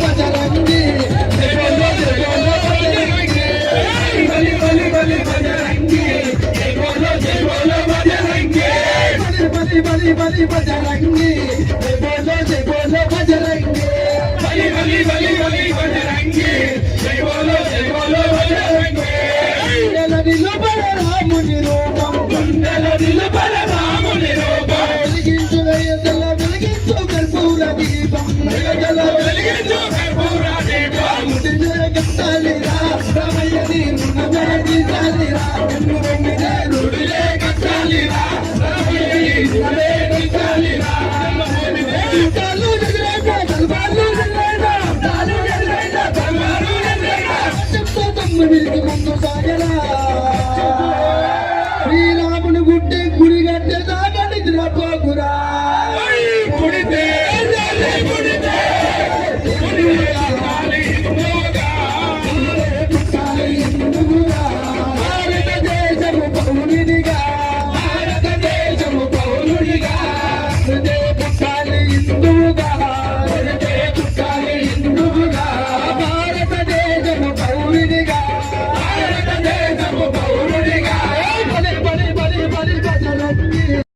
బజరంగి బలి బలి బజరంగి జై బోలో బజరంగి బలి బలి బలి బలి బజరంగి జై బోలో బజరంగి గుండెల నిలుబల రాముని రూపం గుండెల నిలుబల రాముని రూపం వెలిగించు వెయ్యదల వెలిగించు కర్పూర దీపం వెలిగించు కర్పూర దీపం ముడిజర కట్టాలిరా రామయ్య నీను నజరది చాలిరా ఎన్ను వెంగిదే నుడిలే కట్టాలిరా రామయ్య నీను నజరది చాలిరా కాలు జగరేగా కల్బాలు జగరేగా కాలు జగరేగా కల్బాలు జగరేగా చెప్తా తమ్ముడికి ముందు